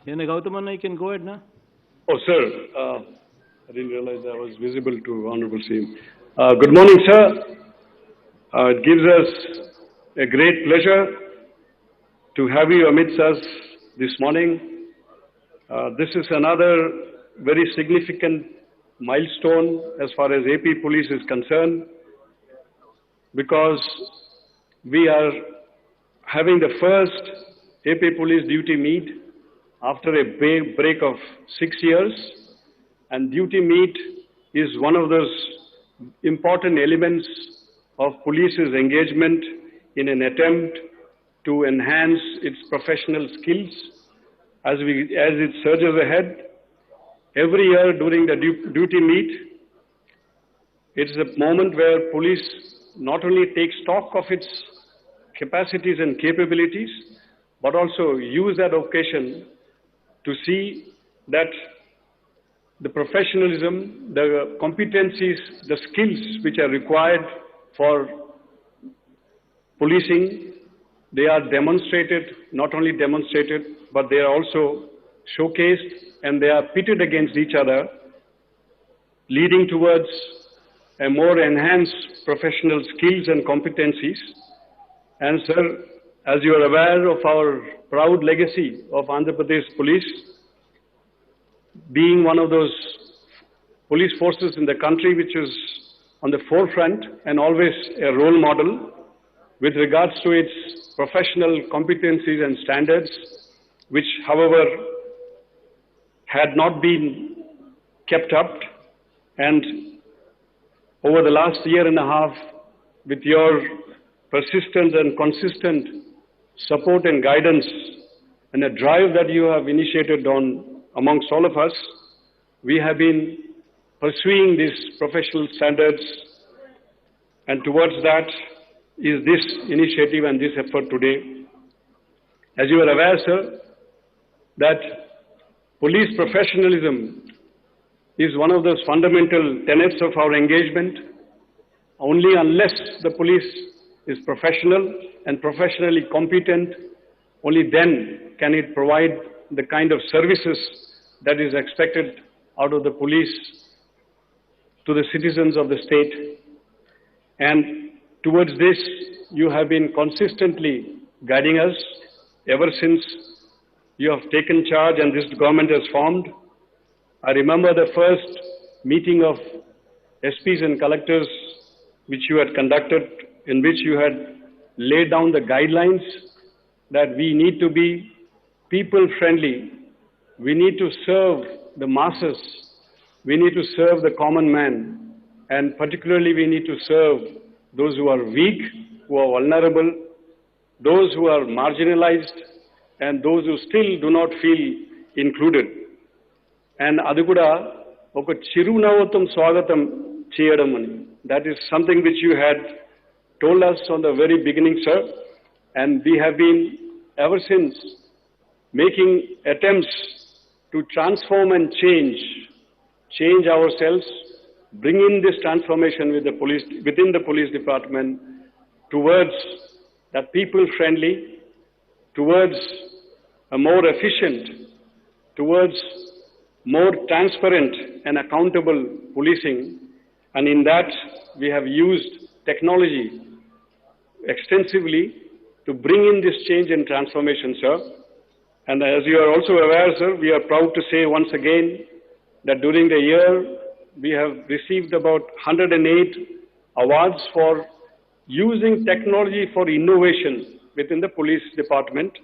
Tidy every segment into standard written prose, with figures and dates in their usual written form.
Gautaman, you can go ahead now. Oh, sir. I didn't realize I was visible to Honorable CM. Good morning, sir. It gives us a great pleasure to have you amidst us this morning. This is another very significant milestone as far as AP Police is concerned, because we are having the first AP Police duty meet after a break of 6 years, and duty meet is one of those important elements of police's engagement in an attempt to enhance its professional skills as it surges ahead. Every year during the duty meet, it's a moment where police not only takes stock of its capacities and capabilities, but also use that occasion to see that the professionalism, the competencies, the skills which are required for policing, they are demonstrated, not only demonstrated, but they are also showcased, and they are pitted against each other, leading towards a more enhanced professional skills and competencies. And sir, as you are aware of our proud legacy of Andhra Pradesh Police, being one of those police forces in the country which is on the forefront and always a role model with regards to its professional competencies and standards, which, however, had not been kept up. And over the last year and a half, with your persistent and consistent support and guidance and a drive that you have initiated on amongst all of us, we have been pursuing these professional standards, and towards that is this initiative and this effort today. As you are aware, sir, that police professionalism is one of those fundamental tenets of our engagement. Only unless the police is professional and professionally competent, only then can it provide the kind of services that is expected out of the police to the citizens of the state. And towards this, you have been consistently guiding us ever since you have taken charge and this government has formed. I remember the first meeting of SPs and collectors which you had conducted, in which you had laid down the guidelines that we need to be people-friendly. We need to serve the masses. We need to serve the common man. And particularly we need to serve those who are weak, who are vulnerable, those who are marginalized, and those who still do not feel included. And adi kuda oka chirunavatam swagatam cheyadam ani. That is something which you had told us on the very beginning, sir. And we have been ever since making attempts to transform and change ourselves, bring in this transformation with the police, within the police department towards that people-friendly, towards a more efficient, towards more transparent and accountable policing. And in that, we have used technology extensively to bring in this change and transformation, sir. And as you are also aware, sir, we are proud to say once again that during the year, we have received about 108 awards for using technology for innovation within the police department.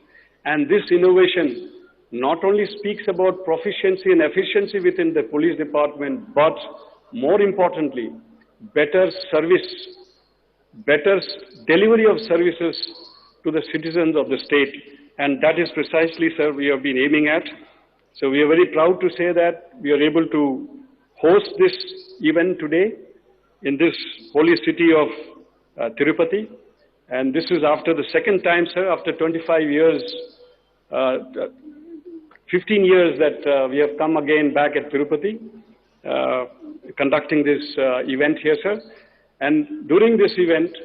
And this innovation not only speaks about proficiency and efficiency within the police department, but more importantly, better service, better delivery of services to the citizens of the state. And that is precisely, sir, we have been aiming at. So we are very proud to say that we are able to host this event today in this holy city of Tirupati. And this is after the second time, sir, after 25 years, 15 years that we have come again back at Tirupati, conducting this event here, sir. And during this event,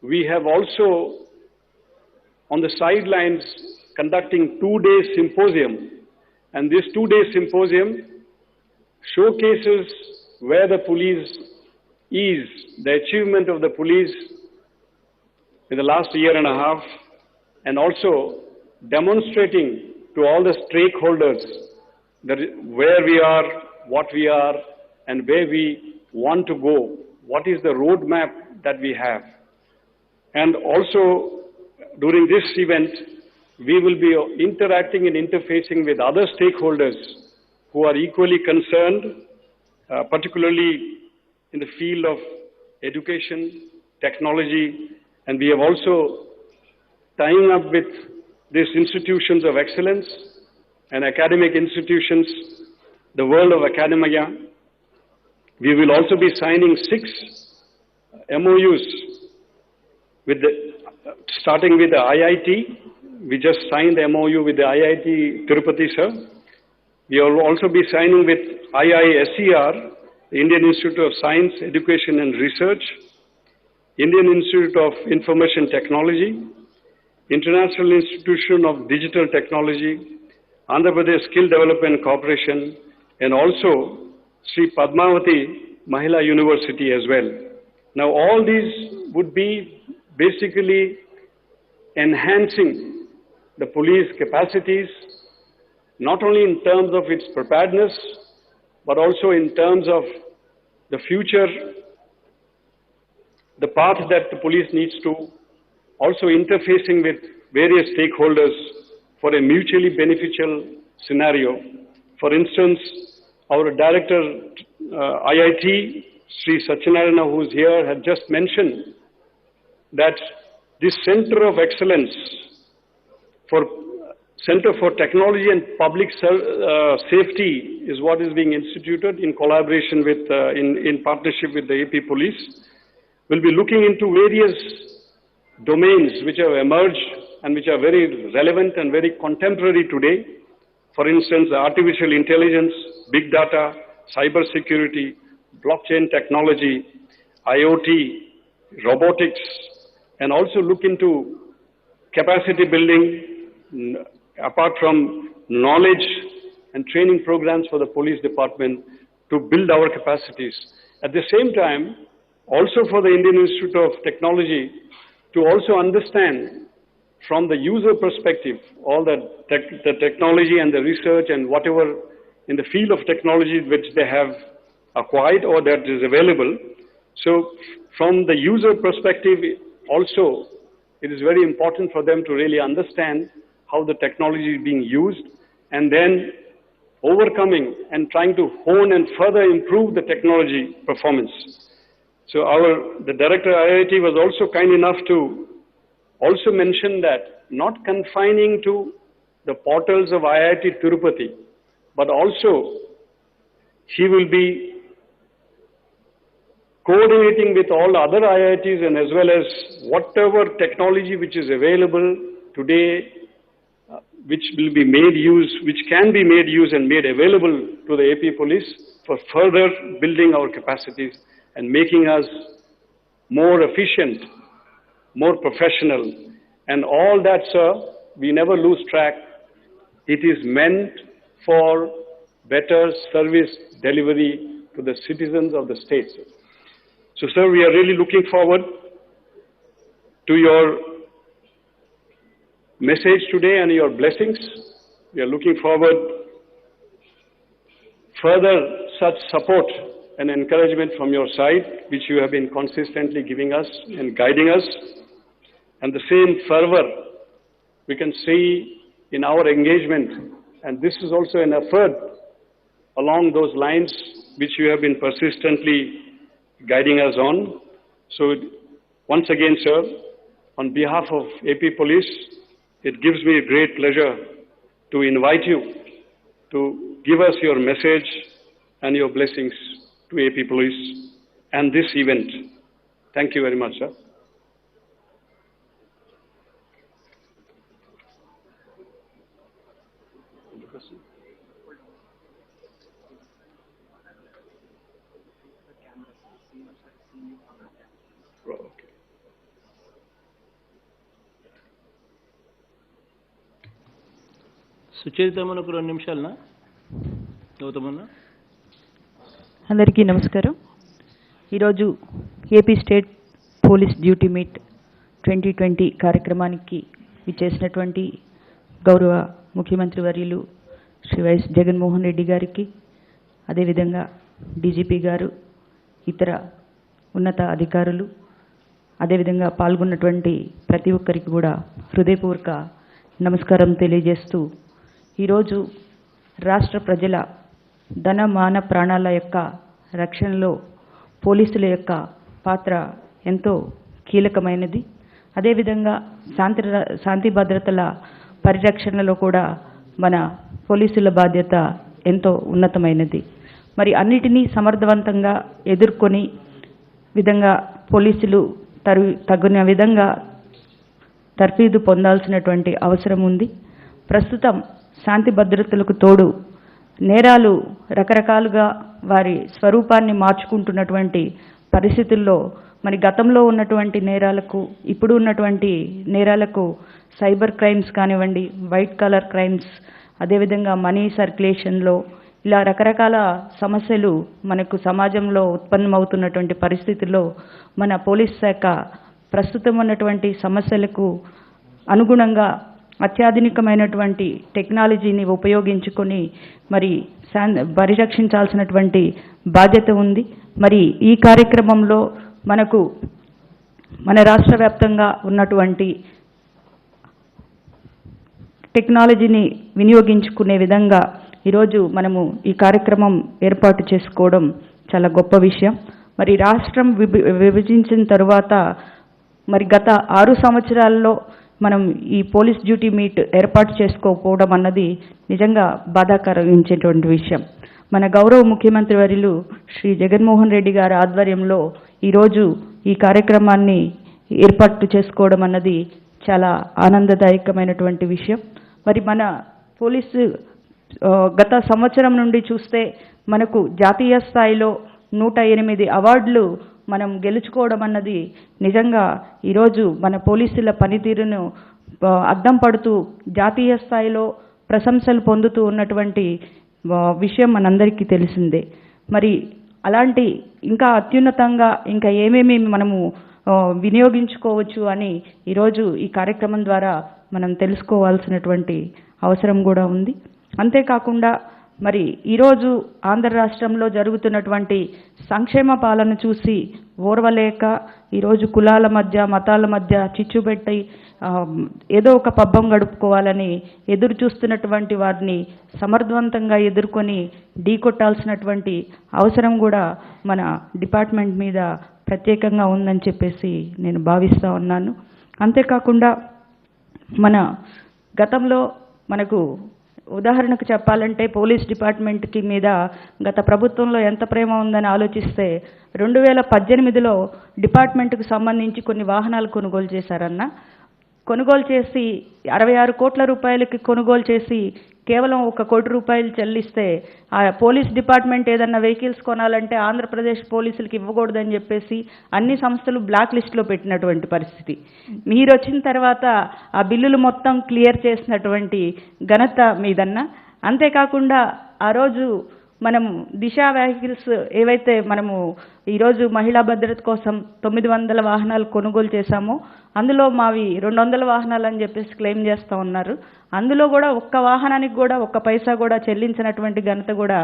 we have also, on the sidelines, conducting 2-day symposium And this two-day symposium showcases where the police is, the achievement of the police in the last year and a half, and also demonstrating to all the stakeholders that where we are, what we are, and where we want to go, what is the roadmap that we have. And also, during this event, we will be interacting and interfacing with other stakeholders who are equally concerned, particularly in the field of education, technology, and we have also tying up with these institutions of excellence and academic institutions, the world of academia. We will also be signing 6 MOUs with starting with the IIT. We just signed the MOU with the IIT Tirupati, sir. We will also be signing with IISER, the Indian Institute of Science, Education and Research, Indian Institute of Information Technology, International Institution of Digital Technology, Andhra Pradesh Skill Development Corporation, and also Sri Padmavati Mahila University as well. Now all these would be basically enhancing the police capacities, not only in terms of its preparedness, but also in terms of the future, the path that the police needs to, also interfacing with various stakeholders for a mutually beneficial scenario. For instance, our director, IIT, Sri Satyanarayana, who is here, had just mentioned that this Center of Excellence for Center for Technology and Public Safety is what is being instituted in collaboration with, in partnership with the AP Police. We'll be looking into various domains which have emerged and which are very relevant and very contemporary today. For instance, artificial intelligence, big data, cyber security, blockchain technology, IoT, robotics, and also look into capacity building, apart from knowledge and training programs for the police department to build our capacities. At the same time, also for the Indian Institute of Technology to also understand from the user perspective all the technology and the research and whatever in the field of technology which they have acquired or that is available. So from the user perspective also, it is very important for them to really understand how the technology is being used and then overcoming and trying to hone and further improve the technology performance. So the director of IIT was also kind enough to also mention that not confining to the portals of IIT Tirupati, but also he will be coordinating with all other IITs and as well as whatever technology which is available today, which will be made use, which can be made use and made available to the AP Police for further building our capacities and making us more efficient, more professional. And all that, sir, we never lose track. It is meant for better service delivery to the citizens of the state. So, sir, we are really looking forward to your message today and your blessings. We are looking forward further such support and encouragement from your side, which you have been consistently giving us and guiding us. And the same fervor we can see in our engagement. And this is also an effort along those lines which you have been persistently guiding us on. So once again, sir, on behalf of AP Police, it gives me great pleasure to invite you to give us your message and your blessings to AP Police and this event. Thank you very much, sir. సుచరితమ్మను ఒక 2 నిమిషాలనా గౌతమన్న. అందరికీ నమస్కారం. ఈరోజు AP state police duty meet 2020 కార్యక్రమానికి విచ్చేసినటువంటి గౌరవ ముఖ్యమంత్రి వర్యులు Shri YS Jaganmohan Reddy గారికి, అదేవిధంగా డీజీపీ గారు, ఇతర ఉన్నత అధికారులు, అదేవిధంగా పాల్గొన్నటువంటి ప్రతి ఒక్కరికి కూడా హృదయపూర్వక నమస్కారం తెలియజేస్తూ, ఈరోజు రాష్ట్ర ప్రజల ధన మాన ప్రాణాల యొక్క రక్షణలో పోలీసుల యొక్క పాత్ర ఎంతో కీలకమైనది. అదేవిధంగా శాంతి భద్రతల పరిరక్షణలో కూడా మన పోలీసుల బాధ్యత ఎంతో ఉన్నతమైనది. మరి అన్నిటినీ సమర్థవంతంగా ఎదుర్కొని విధంగా పోలీసులు తగిన విధంగా తర్ఫీదు పొందాల్సినటువంటి అవసరం ఉంది. ప్రస్తుతం శాంతి భద్రతలకు తోడు నేరాలు రకరకాలుగా వారి స్వరూపాన్ని మార్చుకుంటున్నటువంటి పరిస్థితుల్లో మరి గతంలో ఉన్నటువంటి నేరాలకు ఇప్పుడు ఉన్నటువంటి నేరాలకు సైబర్ క్రైమ్స్ కానివ్వండి, వైట్ కలర్ క్రైమ్స్, అదేవిధంగా మనీ సర్క్యులేషన్లో ఇలా రకరకాల సమస్యలు మనకు సమాజంలో ఉత్పన్నమవుతున్నటువంటి పరిస్థితుల్లో మన పోలీస్ శాఖ ప్రస్తుతం ఉన్నటువంటి సమస్యలకు అనుగుణంగా అత్యాధునికమైనటువంటి టెక్నాలజీని ఉపయోగించుకొని మరి పరిరక్షించాల్సినటువంటి బాధ్యత ఉంది. మరి ఈ కార్యక్రమంలో మనకు మన రాష్ట్ర వ్యాప్తంగా ఉన్నటువంటి టెక్నాలజీని వినియోగించుకునే విధంగా ఈరోజు మనము ఈ కార్యక్రమం ఏర్పాటు చేసుకోవడం చాలా గొప్ప విషయం. మరి రాష్ట్రం విభజించిన తరువాత మరి గత 6 సంవత్సరాల్లో మనం ఈ పోలీస్ డ్యూటీ మీట్ ఏర్పాటు చేసుకోకపోవడం అన్నది నిజంగా బాధాకరించేటువంటి విషయం. మన గౌరవ ముఖ్యమంత్రి వర్యులు శ్రీ జగన్మోహన్ రెడ్డి గారి ఆధ్వర్యంలో ఈరోజు ఈ కార్యక్రమాన్ని ఏర్పాటు చేసుకోవడం అన్నది చాలా ఆనందదాయకమైనటువంటి విషయం. మరి మన పోలీసు గత సంవత్సరం నుండి చూస్తే మనకు జాతీయ స్థాయిలో 108 అవార్డులు మనం గెలుచుకోవడం అన్నది నిజంగా ఈరోజు మన పోలీసుల పనితీరును అద్దం పడుతూ జాతీయ స్థాయిలో ప్రశంసలు పొందుతూ ఉన్నటువంటి విషయం మనందరికీ తెలిసిందే. మరి అలాంటి ఇంకా అత్యున్నతంగా ఇంకా ఏమేమి మనము వినియోగించుకోవచ్చు అని ఈరోజు ఈ కార్యక్రమం ద్వారా మనం తెలుసుకోవాల్సినటువంటి అవసరం కూడా ఉంది. అంతేకాకుండా మరి ఈరోజు ఆంధ్ర రాష్ట్రంలో జరుగుతున్నటువంటి సంక్షేమ పాలన చూసి ఓర్వలేక ఈరోజు కులాల మధ్య మతాల మధ్య చిచ్చుపెట్టి ఏదో ఒక పబ్బం గడుపుకోవాలని ఎదురు చూస్తున్నటువంటి వారిని సమర్థవంతంగా ఎదుర్కొని ఢీకొట్టాల్సినటువంటి అవసరం కూడా మన డిపార్ట్మెంట్ మీద ప్రత్యేకంగా ఉందని చెప్పేసి నేను భావిస్తూ ఉన్నాను. అంతేకాకుండా మన గతంలో మనకు ఉదాహరణకు చెప్పాలంటే పోలీస్ డిపార్ట్మెంట్కి మీద గత ప్రభుత్వంలో ఎంత ప్రేమ ఉందని ఆలోచిస్తే 2018లో డిపార్ట్మెంట్కు సంబంధించి కొన్ని వాహనాలు కొనుగోలు చేశారన్న. కొనుగోలు చేసి 66 కోట్ల రూపాయలకి కొనుగోలు చేసి కేవలం 1 కోటి రూపాయలు చెల్లిస్తే ఆ పోలీస్ డిపార్ట్మెంట్ ఏదన్నా వెహికల్స్ కొనాలంటే ఆంధ్రప్రదేశ్ పోలీసులకి ఇవ్వకూడదని చెప్పేసి అన్ని సంస్థలు బ్లాక్ లిస్ట్లో పెట్టినటువంటి పరిస్థితి. మీరు వచ్చిన తర్వాత ఆ బిల్లులు మొత్తం క్లియర్ చేసినటువంటి ఘనత మీదన్నా. అంతేకాకుండా ఆ రోజు మనం దిశ వెహికల్స్ ఏవైతే మనము ఈరోజు మహిళా భద్రత కోసం 900 వాహనాలు కొనుగోలు చేశామో అందులో మావి 200 వాహనాలు అని చెప్పేసి క్లెయిమ్ చేస్తూ ఉన్నారు. అందులో కూడా ఒక్క వాహనానికి కూడా 1 పైసా కూడా చెల్లించినటువంటి ఘనత కూడా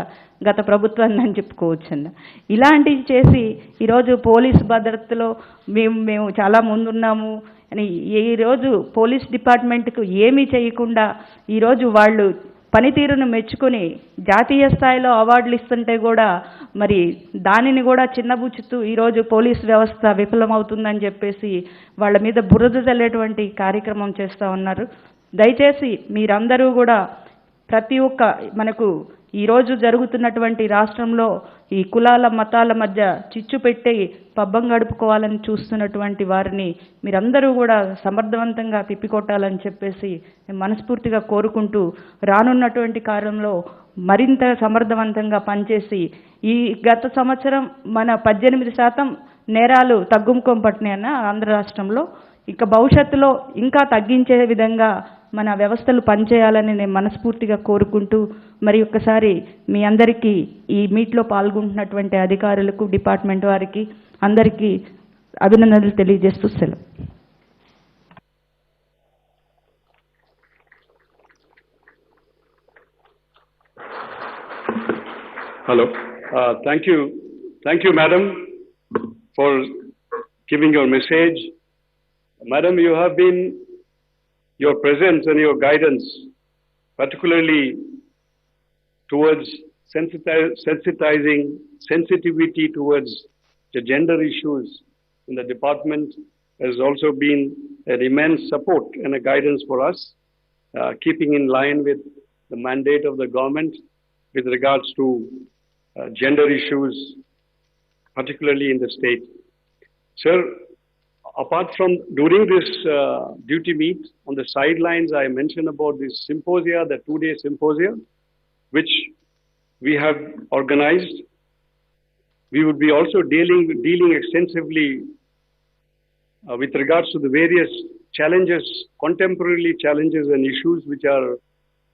గత ప్రభుత్వాన్ని అని చెప్పుకోవచ్చండి. ఇలాంటివి చేసి ఈరోజు పోలీస్ భద్రతలో మేము చాలా ముందున్నాము అని ఈరోజు పోలీస్ డిపార్ట్మెంట్కు ఏమీ చేయకుండా ఈరోజు వాళ్ళు పనితీరును మెచ్చుకొని జాతీయ స్థాయిలో అవార్డులు ఇస్తుంటే కూడా మరి దానిని కూడా చిన్నబుచ్చుతూ ఈరోజు పోలీస్ వ్యవస్థ విఫలమవుతుందని చెప్పేసి వాళ్ళ మీద బురద చల్లేటువంటి కార్యక్రమం చేస్తూ ఉన్నారు. దయచేసి మీరందరూ కూడా ప్రతి ఒక్క మనకు ఈరోజు జరుగుతున్నటువంటి రాష్ట్రంలో ఈ కులాల మతాల మధ్య చిచ్చు పెట్టి పబ్బం గడుపుకోవాలని చూస్తున్నటువంటి వారిని మీరందరూ కూడా సమర్థవంతంగా తిప్పికొట్టాలని చెప్పేసి మనస్ఫూర్తిగా కోరుకుంటూ రానున్నటువంటి కాలంలో మరింత సమర్థవంతంగా పనిచేసి ఈ గత సంవత్సరం మన 18% నేరాలు తగ్గుముఖం పట్టినాయన్న ఆంధ్ర రాష్ట్రంలో. ఇక భవిష్యత్తులో ఇంకా తగ్గించే విధంగా మన వ్యవస్థలు పనిచేయాలని నేను మనస్ఫూర్తిగా కోరుకుంటూ మరి ఒక్కసారి మీ అందరికీ ఈ మీట్లో పాల్గొంటున్నటువంటి అధికారులకు డిపార్ట్మెంట్ వారికి అందరికీ అభినందనలు తెలియజేస్తూ సెలవు. Hello. Thank you, madam, for giving your message. Madam, you have been, your presence and your guidance, particularly towards sensitizing sensitivity towards the gender issues in the department, has also been an immense support and a guidance for us, keeping in line with the mandate of the government with regards to gender issues, particularly in the state. Sir, apart from during this duty meet, on the sidelines, I mentioned about this symposia, the 2-day symposia, which we have organized. We would be also dealing extensively with regards to the various challenges, contemporary challenges and issues which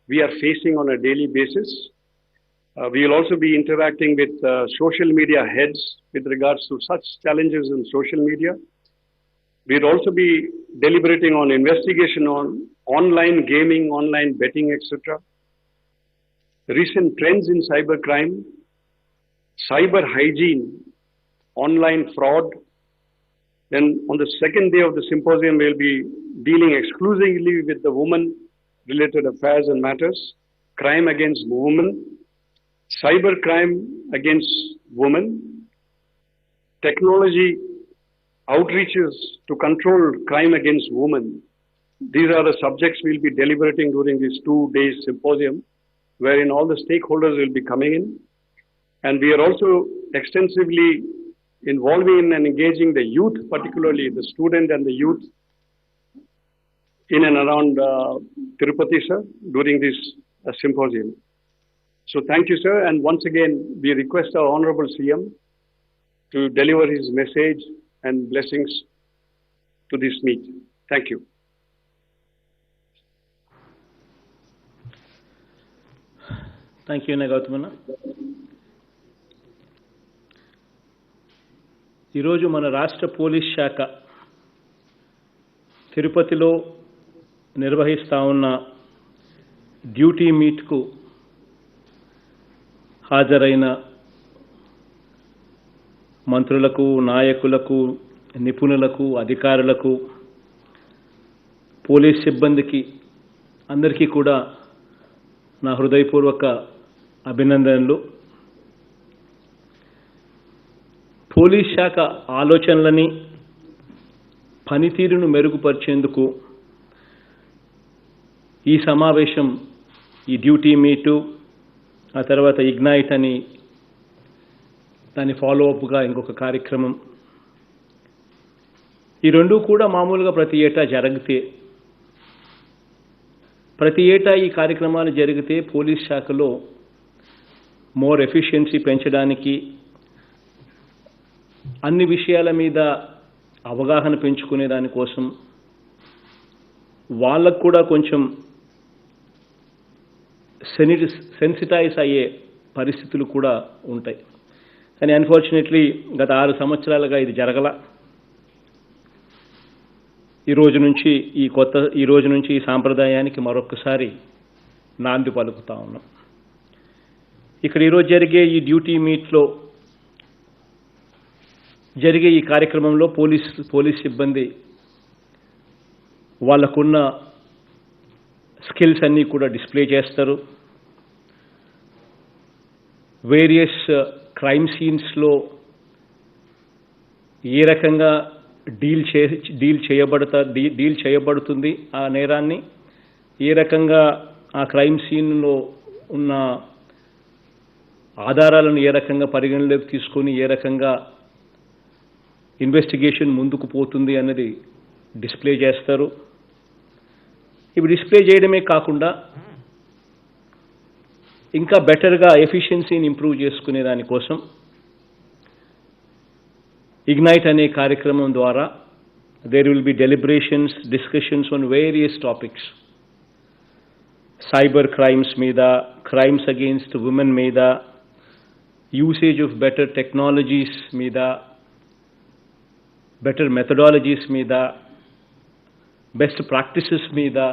we are facing on a daily basis. We will also be interacting with social media heads with regards to such challenges in social media. We will also be deliberating on investigation on online gaming, online betting, etc. Recent trends in cybercrime, cyber hygiene, online fraud. Then on the second day of the symposium, we will be dealing exclusively with the women-related affairs and matters, crime against women, cyber crime against women, technology outreaches to control crime against women. These are the subjects we'll be deliberating during this 2-day symposium, wherein all the stakeholders will be coming in. And we are also extensively involving and engaging the youth, particularly the student and the youth in and around Tirupati, sir, during this symposium. So thank you, sir. And once again, we request our Honorable CM to deliver his message and blessings to this meet. Thank you. Thank you, Gautamana. ఈరోజు మన రాష్ట్ర police శాఖ తిరుపతిలో నిర్వహిస్తా ఉన్న duty మీట్కు హాజరైన మంత్రులకు, నాయకులకు, నిపుణులకు, అధికారులకు, పోలీస్ సిబ్బందికి అందరికీ కూడా నా హృదయపూర్వక అభినందనలు. పోలీస్ శాఖ ఆలోచనలని, పనితీరును మెరుగుపరిచేందుకు ఈ సమావేశం, ఈ డ్యూటీ మీటు, ఆ తర్వాత ఇగ్నైట్ అని దాని ఫాలోఅప్గా ఇంకొక కార్యక్రమం, ఈ రెండూ కూడా మామూలుగా ప్రతి ఏటా జరిగితే, ప్రతి ఏటా ఈ కార్యక్రమాలు జరిగితే పోలీస్ శాఖలో మోర్ ఎఫిషియన్సీ పెంచడానికి, అన్ని విషయాల మీద అవగాహన పెంచుకునే దానికోసం వాళ్ళకు కూడా కొంచెం సెన్సిటైజ్ అయ్యే పరిస్థితులు కూడా ఉంటాయి. కానీ అన్ఫార్చునేట్లీ గత 6 సంవత్సరాలుగా ఇది జరగల. ఈ రోజు నుంచి ఈ సాంప్రదాయానికి మరొకసారి నాంది పలుకుతా ఉన్నాం. ఇక్కడ ఈరోజు జరిగే ఈ డ్యూటీ మీట్లో జరిగే ఈ కార్యక్రమంలో పోలీస్ సిబ్బంది వాళ్ళకున్న స్కిల్స్ అన్నీ కూడా డిస్ప్లే చేస్తారు. వేరియస్ క్రైమ్ సీన్స్లో ఏ రకంగా డీల్ చేయబడుతుంది ఆ నేరాన్ని, ఏ రకంగా ఆ క్రైమ్ సీన్లో ఉన్న ఆధారాలను ఏ రకంగా పరిగణలోకి తీసుకొని ఏ రకంగా ఇన్వెస్టిగేషన్ ముందుకు పోతుంది అన్నది డిస్ప్లే చేస్తారు. ఇవి డిస్ప్లే చేయడమే కాకుండా ఇంకా బెటర్గా ఎఫిషియన్సీని ఇంప్రూవ్ చేసుకునే దానికోసం ఇగ్నైట్ అనే కార్యక్రమం ద్వారా there will be deliberations, discussions on various topics. Cyber crimes meeda, crimes against women meeda, usage of better technologies meeda, better methodologies meeda, best practices meeda,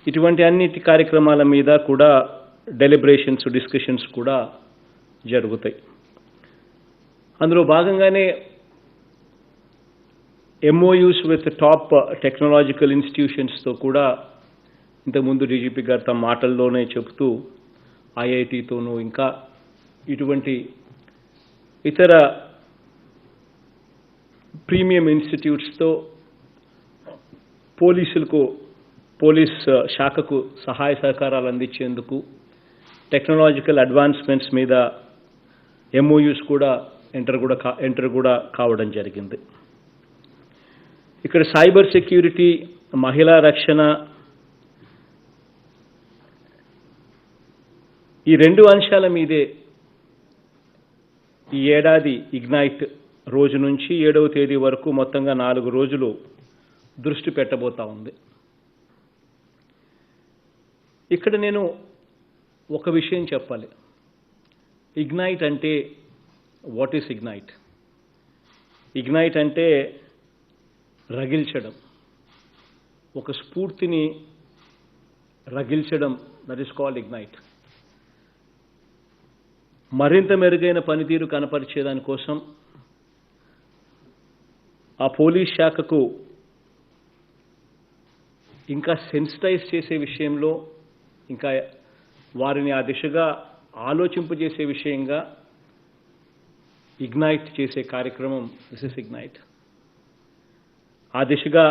ఇటువంటి అన్నిటి కార్యక్రమాల మీద కూడా డెలిబరేషన్స్, డిస్కషన్స్ కూడా జరుగుతాయి. అందులో భాగంగానే MOUs విత్ టాప్ టెక్నాలజికల్ ఇన్స్టిట్యూషన్స్తో కూడా ఇంతకుముందు డీజీపీ గారు తమ మాటల్లోనే చెబుతూ IITతోనూ ఇంకా ఇటువంటి ఇతర ప్రీమియం ఇన్స్టిట్యూట్స్తో పోలీస్ శాఖకు సహాయ సహకారాలు అందించేందుకు టెక్నాలజికల్ అడ్వాన్స్మెంట్స్ మీద MOUs కూడా ఎంటర్ కూడా కావడం జరిగింది. ఇక్కడ సైబర్ సెక్యూరిటీ, మహిళా రక్షణ, ఈ రెండు అంశాల మీదే ఈ ఏడాది ఇగ్నైట్ రోజు నుంచి 7వ తేదీ వరకు మొత్తంగా 4 రోజులు దృష్టి పెట్టబోతా ఉంది. ఇక్కడ నేను ఒక విషయం చెప్పాలి. ఇగ్నైట్ అంటే వాట్ ఈస్ ఇగ్నైట్? ఇగ్నైట్ అంటే రగిల్చడం, ఒక స్ఫూర్తిని రగిల్చడం, దట్ ఈస్ కాల్డ్ ఇగ్నైట్. మరింత మెరుగైన పనితీరు కనపరిచేదాని కోసం ఆ పోలీస్ శాఖకు ఇంకా సెన్సిటైజ్ చేసే విషయంలో, ఇంకా వారిని ఆ దిశగా ఆలోచింపజేసే విషయంగా ఇగ్నైట్ చేసే కార్యక్రమం దిస్ ఇస్ ఇగ్నైట్. ఆ దిశగా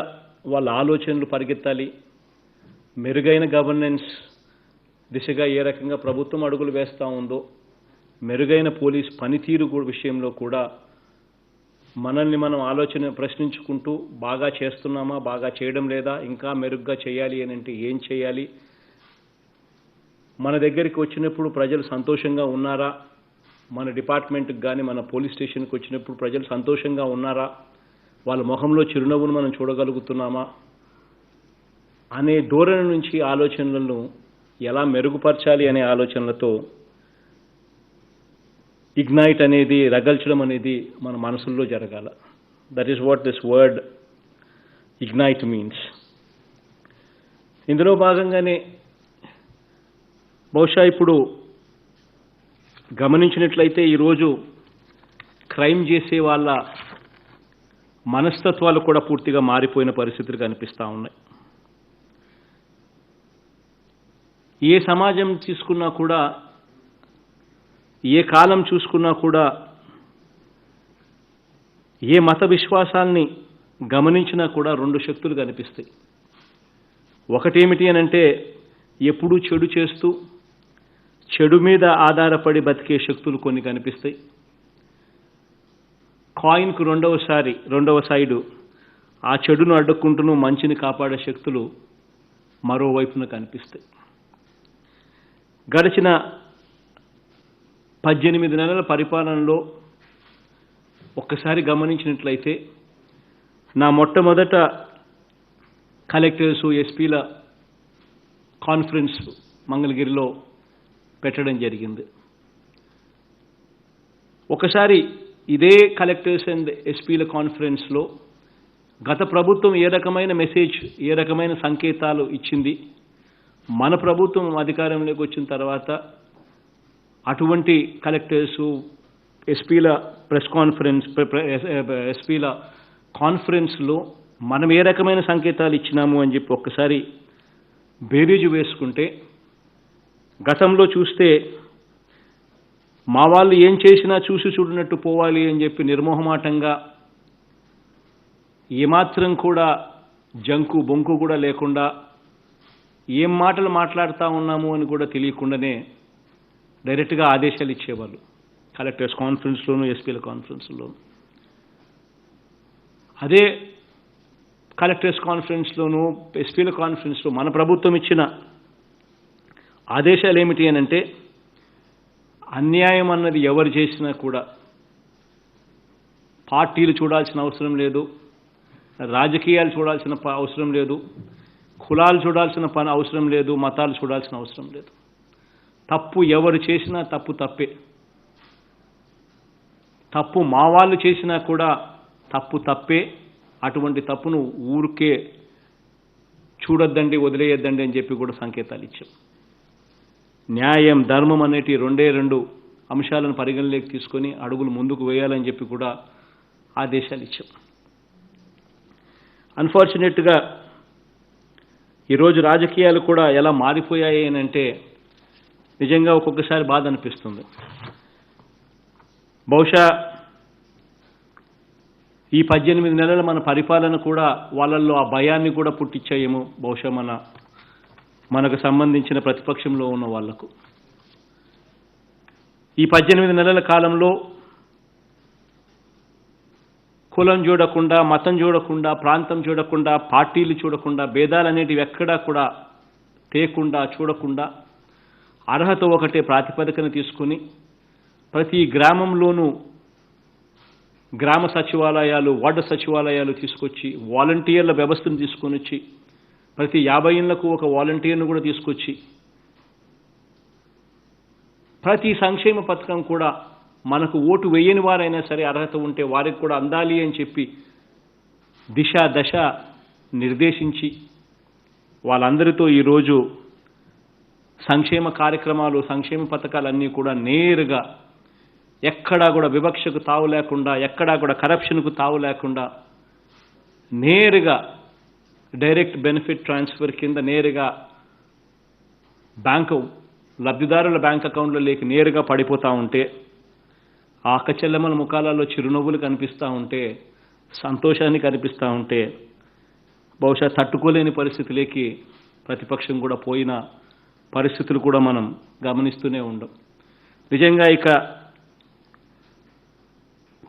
వాళ్ళ ఆలోచనలు పరిగెత్తాలి. మెరుగైన గవర్నెన్స్ దిశగా ఏ రకంగా ప్రభుత్వం అడుగులు వేస్తూ ఉందో, మెరుగైన పోలీస్ పనితీరు విషయంలో కూడా మనల్ని మనం ఆలోచన ప్రశ్నించుకుంటూ బాగా చేస్తున్నామా, బాగా చేయడం లేదా, ఇంకా మెరుగ్గా చేయాలి అని అంటే ఏం చేయాలి, మన దగ్గరికి వచ్చినప్పుడు ప్రజలు సంతోషంగా ఉన్నారా, మన డిపార్ట్మెంట్కి కానీ మన పోలీస్ స్టేషన్కి వచ్చినప్పుడు ప్రజలు సంతోషంగా ఉన్నారా, వాళ్ళ ముఖంలో చిరునవ్వును మనం చూడగలుగుతున్నామా అనే ధోరణి నుంచి ఆలోచనలను ఎలా మెరుగుపరచాలి అనే ఆలోచనలతో ఇగ్నైట్ అనేది, రగల్చడం అనేది మన మనసుల్లో జరగాల. That is what this word ignite means. ఇందులో భాగంగానే బహుశా ఇప్పుడు గమనించినట్లయితే ఈరోజు క్రైమ్ చేసే వాళ్ళ మనస్తత్వాలు కూడా పూర్తిగా మారిపోయిన పరిస్థితులు కనిపిస్తూ ఉన్నాయి. ఏ సమాజం తీసుకున్నా కూడా, ఏ కాలం చూసుకున్నా కూడా, ఏ మత విశ్వాసాల్ని గమనించినా కూడా 2 శక్తులు కనిపిస్తాయి. ఒకటేమిటి అనంటే ఎప్పుడూ చెడు చేస్తూ చెడు మీద ఆధారపడి బతికే శక్తులు కొన్ని కనిపిస్తాయి. కాయిన్కు రెండవ సైడు ఆ చెడును అడ్డుకుంటూ మంచిని కాపాడే శక్తులు మరోవైపున కనిపిస్తాయి. గడిచిన 18 నెలల పరిపాలనలో ఒక్కసారి గమనించినట్లయితే నా మొట్టమొదట కలెక్టర్స్, ఎస్పీల కాన్ఫరెన్స్ మంగళగిరిలో పెట్టడం జరిగింది. ఒకసారి ఇదే కలెక్టర్స్ అండ్ ఎస్పీల కాన్ఫరెన్స్లో గత ప్రభుత్వం ఏ రకమైన మెసేజ్, ఏ రకమైన సంకేతాలు ఇచ్చింది, మన ప్రభుత్వం అధికారంలోకి వచ్చిన తర్వాత అటువంటి కలెక్టర్సు, ఎస్పీల ఎస్పీల కాన్ఫరెన్స్లో మనం ఏ రకమైన సంకేతాలు ఇచ్చినాము అని చెప్పి ఒక్కసారి బేరీజు వేసుకుంటే, గతంలో చూస్తే మా వాళ్ళు ఏం చేసినా చూసి చూడనట్టు పోవాలి అని చెప్పి నిర్మోహమాటంగా, ఏమాత్రం కూడా జంకు బొంకు కూడా లేకుండా, ఏం మాటలు మాట్లాడుతూ ఉన్నాము అని కూడా తెలియకుండానే డైరెక్ట్గా ఆదేశాలు ఇచ్చేవాళ్ళు కలెక్టర్స్ కాన్ఫరెన్స్లోనూ, ఎస్పీల కాన్ఫరెన్స్లోనూ. అదే కలెక్టర్స్ కాన్ఫరెన్స్లోనూ, ఎస్పీల కాన్ఫరెన్స్లో మన ప్రభుత్వం ఇచ్చిన ఆదేశాలు ఏమిటి అని అంటే, అన్యాయం అన్నది ఎవరు చేసినా కూడా పార్టీలు చూడాల్సిన అవసరం లేదు, రాజకీయాలు చూడాల్సిన అవసరం లేదు, కులాలు చూడాల్సిన అవసరం లేదు, మతాలు చూడాల్సిన అవసరం లేదు. తప్పు ఎవరు చేసినా తప్పు తప్పే. తప్పు మా వాళ్ళు చేసినా కూడా తప్పు తప్పే. అటువంటి తప్పును ఊరికే చూడొద్దండి, వదిలేయొద్దండి అని చెప్పి కూడా సంకేతాలు ఇచ్చాం. న్యాయం, ధర్మం అనేటి రెండు అంశాలను పరిగణలోకి తీసుకొని అడుగులు ముందుకు వేయాలని చెప్పి కూడా ఆదేశాలు ఇచ్చాం. అన్ఫార్చునేట్గా ఈరోజు రాజకీయాలు కూడా ఎలా మారిపోయాయి అని అంటే నిజంగా ఒక్కొక్కసారి బాధ అనిపిస్తుంది. బహుశా ఈ 18 నెలల మన పరిపాలన కూడా వాళ్ళల్లో ఆ భయాన్ని కూడా పుట్టించాయేమో బహుశా మనకు సంబంధించిన ప్రతిపక్షంలో ఉన్న వాళ్లకు. ఈ 18 నెలల కాలంలో కులం చూడకుండా, మతం చూడకుండా, ప్రాంతం చూడకుండా, పార్టీలు చూడకుండా, భేదాలు అనేటివి ఎక్కడా కూడా తేకుండా చూడకుండా అర్హత ఒకటే ప్రాతిపదికన తీసుకుని ప్రతి గ్రామంలోనూ గ్రామ సచివాలయాలు, వార్డు సచివాలయాలు తీసుకొచ్చి వాలంటీర్ల వ్యవస్థను తీసుకొని వచ్చి ప్రతి 50 ఇళ్లకు ఒక వాలంటీర్ను కూడా తీసుకొచ్చి ప్రతి సంక్షేమ పథకం కూడా మనకు ఓటు వేయని వారైనా సరే అర్హత ఉంటే వారికి కూడా అందాలి అని చెప్పి దిశ దశ నిర్దేశించి వాళ్ళందరితో ఈరోజు సంక్షేమ కార్యక్రమాలు, సంక్షేమ పథకాలన్నీ కూడా నేరుగా ఎక్కడా కూడా వివక్షకు తావు లేకుండా, ఎక్కడా కూడా కరప్షన్కు తావు లేకుండా నేరుగా డైరెక్ట్ బెనిఫిట్ ట్రాన్స్ఫర్ కింద నేరుగా బ్యాంకు లబ్ధిదారుల బ్యాంక్ అకౌంట్లలోకి నేరుగా పడిపోతూ ఉంటే ఆ అక్కచెల్లెమ్మల ముఖాలలో చిరునవ్వులు కనిపిస్తూ ఉంటే, సంతోషాన్ని కనిపిస్తూ ఉంటే బహుశా తట్టుకోలేని పరిస్థితులకి ప్రతిపక్షం కూడా పోయిన పరిస్థితులు కూడా మనం గమనిస్తూనే ఉండం. నిజంగా ఇక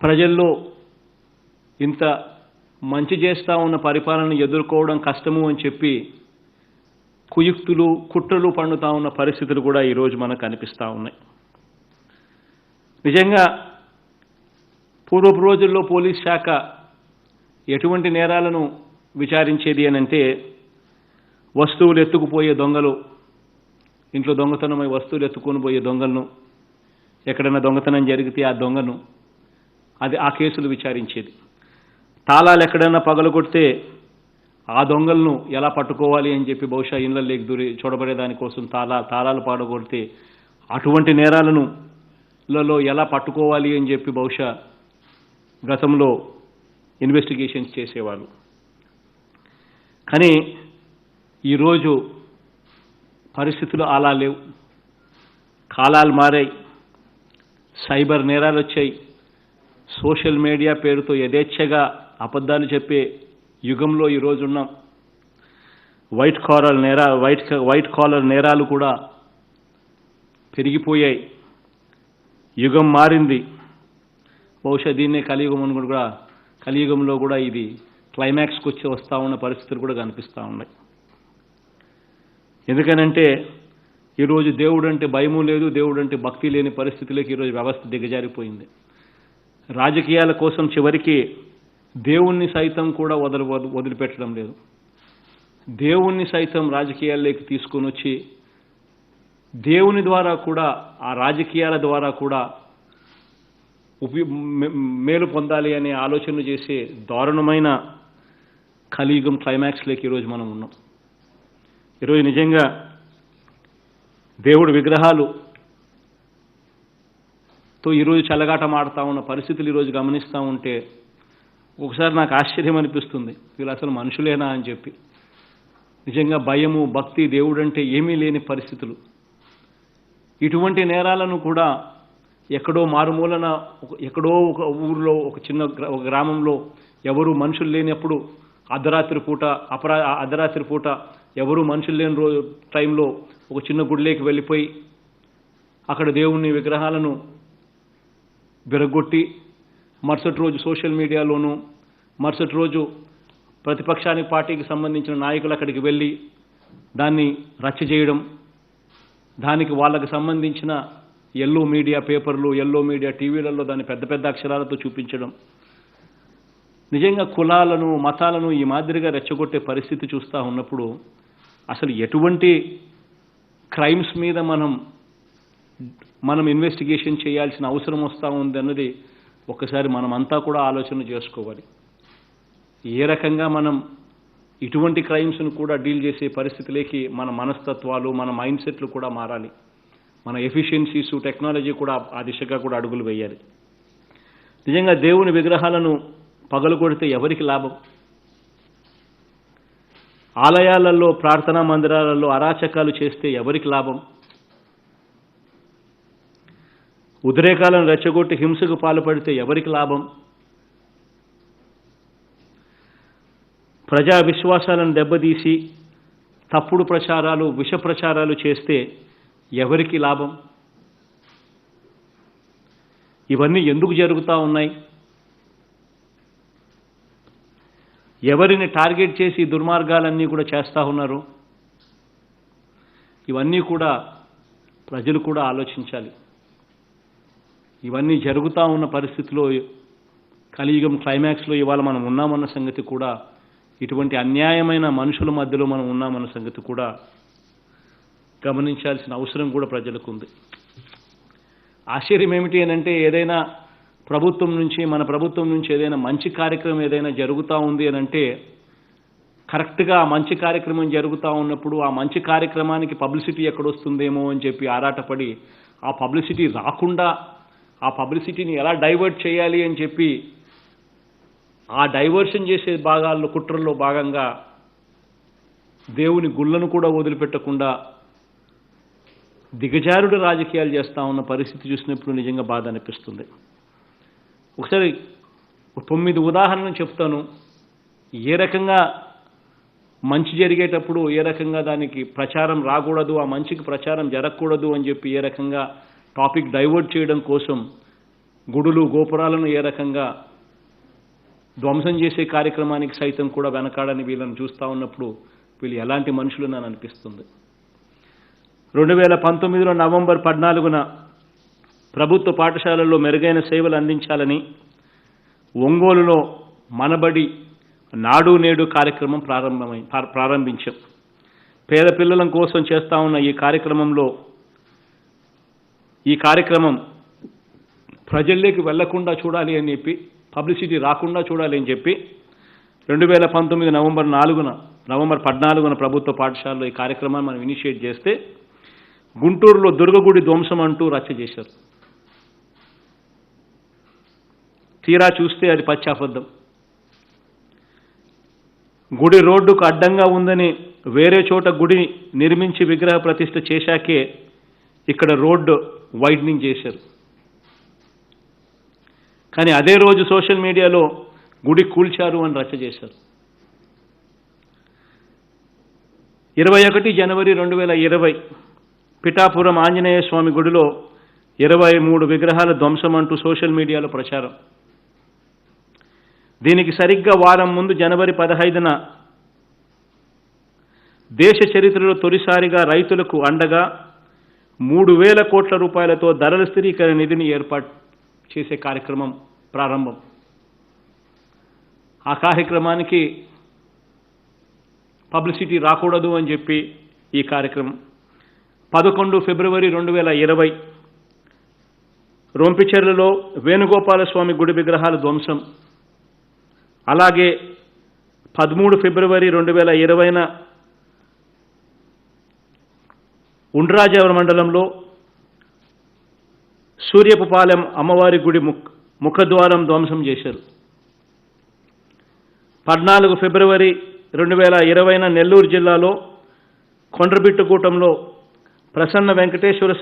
ప్రజల్లో ఇంత మంచి చేస్తూ ఉన్న పరిపాలనను ఎదుర్కోవడం కష్టము అని చెప్పి కుయుక్తులు, కుట్రలు పండుతూ ఉన్న పరిస్థితులు కూడా ఈరోజు మనకు కనిపిస్తూ ఉన్నాయి. నిజంగా పూర్వపు రోజుల్లో పోలీస్ శాఖ ఎటువంటి నేరాలను విచారించేది అనంటే వస్తువులు ఎత్తుకుపోయే దొంగలు, ఇంట్లో దొంగతనమై వస్తువులు ఎత్తుకొని పోయే దొంగలను, ఎక్కడైనా దొంగతనం జరిగితే ఆ దొంగను ఆ కేసులు విచారించేది. తాళాలు ఎక్కడైనా పగలగొడితే ఆ దొంగలను ఎలా పట్టుకోవాలి అని చెప్పి బహుశా ఇళ్లలోకి దూరి చూడబడేదానికోసం తాళాలు పగలగొడితే అటువంటి నేరాలను ఎలా పట్టుకోవాలి అని చెప్పి బహుశా గతంలో ఇన్వెస్టిగేషన్స్ చేసేవాళ్ళు. కానీ ఈరోజు పరిస్థితులు అలా లేవు. కాలాలు మారాయి, సైబర్ నేరాలు వచ్చాయి, సోషల్ మీడియా పేరుతో యథేచ్ఛగా అబద్ధాలు చెప్పే యుగంలో ఈరోజు ఉన్నాం. వైట్ కాలర్ నేరాలు కూడా పెరిగిపోయాయి. యుగం మారింది. బహుశా దీన్నే కలియుగం అని కూడా, కలియుగంలో కూడా ఇది క్లైమాక్స్కి వస్తూ ఉన్న పరిస్థితులు కూడా కనిపిస్తూ ఉన్నాయి. ఎందుకనంటే ఈరోజు దేవుడు అంటే భయము లేదు, దేవుడు అంటే భక్తి లేని పరిస్థితులకి ఈరోజు వ్యవస్థ దిగజారిపోయింది. రాజకీయాల కోసం చివరికి దేవుణ్ణి సైతం కూడా వదిలిపెట్టడం లేదు. దేవుణ్ణి సైతం రాజకీయాల్లోకి తీసుకొని వచ్చి దేవుని ద్వారా కూడా, ఆ రాజకీయాల ద్వారా కూడా మేలు పొందాలి అనే ఆలోచనలు చేసే దారుణమైన కలియుగం క్లైమాక్స్లోకి ఈరోజు మనం ఉన్నాం. ఈరోజు నిజంగా దేవుడి విగ్రహాలుతో ఈరోజు చెలగాటం ఆడుతూ ఉన్న పరిస్థితులు ఈరోజు గమనిస్తూ ఉంటే ఒకసారి నాకు ఆశ్చర్యం అనిపిస్తుంది, వీళ్ళు అసలు మనుషులేనా అని చెప్పి. నిజంగా భయము, భక్తి, దేవుడు అంటే ఏమీ లేని పరిస్థితులు. ఇటువంటి నేరాలను కూడా ఎక్కడో మారుమూలన, ఎక్కడో ఒక ఊరిలో, ఒక గ్రామంలో ఎవరు మనుషులు లేనప్పుడు అర్ధరాత్రి పూట ఎవరు మనుషులు లేని టైంలో ఒక చిన్న గుడిలోకి వెళ్ళిపోయి అక్కడ దేవుని విగ్రహాలను విరగొట్టి మరుసటి రోజు సోషల్ మీడియాలోనూ, మరుసటి రోజు ప్రతిపక్షానికి పార్టీకి సంబంధించిన నాయకులు అక్కడికి వెళ్ళి దాన్ని రచ్చ చేయడం, దానికి వాళ్ళకి సంబంధించిన ఎల్లో మీడియా పేపర్లు, ఎల్లో మీడియా టీవీలలో దాన్ని పెద్ద పెద్ద అక్షరాలతో చూపించడం, నిజంగా కులాలను మతాలను ఈ మాదిరిగా రెచ్చగొట్టే పరిస్థితి చూస్తూ ఉన్నప్పుడు అసలు ఎటువంటి క్రైమ్స్ మీద మనం ఇన్వెస్టిగేషన్ చేయాల్సిన అవసరం వస్తూ ఉంది అన్నది ఒకసారి మనమంతా కూడా ఆలోచన చేసుకోవాలి. ఏ రకంగా మనం ఇటువంటి క్రైమ్స్ను కూడా డీల్ చేసే పరిస్థితిలోకి మన మనస్తత్వాలు మన మైండ్ సెట్లు కూడా మారాలి. మన ఎఫిషియన్సీస్ టెక్నాలజీ కూడా ఆ దిశగా కూడా అడుగులు వేయాలి. నిజంగా దేవుని విగ్రహాలను పగలగొడితే ఎవరికి లాభం? ఆలయాలలో ప్రార్థనా మందిరాలలో అరాచకాలు చేస్తే ఎవరికి లాభం? ఉద్రేకాలను రెచ్చగొట్టి హింసకు పాల్పడితే ఎవరికి లాభం? ప్రజా విశ్వాసాలను దెబ్బతీసి తప్పుడు ప్రచారాలు విష ప్రచారాలు చేస్తే ఎవరికి లాభం? ఇవన్నీ ఎందుకు జరుగుతూ ఉన్నాయి? ఎవరిని టార్గెట్ చేసి దుర్మార్గాలన్నీ కూడా చేస్తూ ఉన్నారు? ఇవన్నీ కూడా ప్రజలు కూడా ఆలోచించాలి. ఇవన్నీ జరుగుతూ ఉన్న పరిస్థితిలో కలియుగం క్లైమాక్స్లో ఇవాళ మనం ఉన్నామన్న సంగతి కూడా, ఇటువంటి అన్యాయమైన మనుషుల మధ్యలో మనం ఉన్నామన్న సంగతి కూడా గమనించాల్సిన అవసరం కూడా ప్రజలకు ఉంది. ఆశ్చర్యం ఏమిటి అనంటే, ఏదైనా ప్రభుత్వం నుంచి మన ప్రభుత్వం నుంచి ఏదైనా మంచి కార్యక్రమం ఏదైనా జరుగుతూ ఉంది అనంటే, కరెక్ట్గా ఆ మంచి కార్యక్రమం జరుగుతూ ఉన్నప్పుడు ఆ మంచి కార్యక్రమానికి పబ్లిసిటీ ఎక్కడొస్తుందేమో అని చెప్పి ఆరాటపడి ఆ పబ్లిసిటీ రాకుండా ఆ పబ్లిసిటీని ఎలా డైవర్ట్ చేయాలి అని చెప్పి ఆ డైవర్షన్ చేసే భాగాల్లో కుట్రల్లో భాగంగా దేవుని గుళ్ళను కూడా వదిలిపెట్టకుండా దిగజారుడు రాజకీయాలు చేస్తూ ఉన్న పరిస్థితి చూసినప్పుడు నిజంగా బాధ అనిపిస్తుంది. ఒకసారి 9 ఉదాహరణలు చెప్తాను. ఏ రకంగా మంచి జరిగేటప్పుడు ఏ రకంగా దానికి ప్రచారం రాకూడదు, ఆ మంచికి ప్రచారం జరగకూడదు అని చెప్పి ఏ రకంగా టాపిక్ డైవర్ట్ చేయడం కోసం గుడులు గోపురాలను ఏ రకంగా ధ్వంసం చేసే కార్యక్రమానికి సైతం కూడా వెనకాడని వీళ్ళని చూస్తూ ఉన్నప్పుడు వీళ్ళు ఎలాంటి మనుషులు అని అనిపిస్తుంది. 2019 నవంబర్ 14న ప్రభుత్వ పాఠశాలల్లో మెరుగైన సేవలు అందించాలని ఒంగోలులో మనబడి నాడు నేడు కార్యక్రమం ప్రారంభించాం. పేద పిల్లల కోసం చేస్తూ ఉన్న ఈ కార్యక్రమం ప్రజల్లోకి వెళ్లకుండా చూడాలి అని చెప్పి, పబ్లిసిటీ రాకుండా చూడాలి అని చెప్పి 2019 నవంబర్ 14న ప్రభుత్వ పాఠశాలలో ఈ కార్యక్రమాన్ని మనం ఇనిషియేట్ చేస్తే గుంటూరులో దుర్గగుడి ధ్వంసం అంటూ రచ్చ చేశారు. తీరా చూస్తే అది పచ్చి అబద్ధం. గుడి రోడ్డుకు అడ్డంగా ఉందని వేరే చోట గుడి నిర్మించి విగ్రహ ప్రతిష్ఠ చేశాకే ఇక్కడ రోడ్డు వైడనింగ్ చేశారు. కానీ అదే రోజు సోషల్ మీడియాలో గుడి కూల్చారు అని రచ్చ చేశారు. 21 జనవరి 2020 పిఠాపురం ఆంజనేయ స్వామి గుడిలో 23 విగ్రహాల ధ్వంసం అంటూ సోషల్ మీడియాలో ప్రచారం. దీనికి సరిగ్గా వారం ముందు జనవరి 15న దేశ చరిత్రలో తొలిసారిగా రైతులకు అండగా 3,000 కోట్ల రూపాయలతో ధరల స్థిరీకరణ నిధిని ఏర్పాటు చేసే కార్యక్రమం ప్రారంభం. ఆ కార్యక్రమానికి పబ్లిసిటీ రాకూడదు అని చెప్పి ఈ కార్యక్రమం 11 ఫిబ్రవరి 2020 రొంపిచెర్లలో వేణుగోపాలస్వామి గుడి విగ్రహాల ధ్వంసం. అలాగే 13 ఫిబ్రవరి 2020న ఉండ్రాజవరం మండలంలో సూర్యపుపాలెం అమ్మవారి గుడి ముఖద్వారం ధ్వంసం చేశారు. 14 ఫిబ్రవరి 2020న నెల్లూరు జిల్లాలో కొండ్రబిట్టుగూటంలో ప్రసన్న వెంకటేశ్వర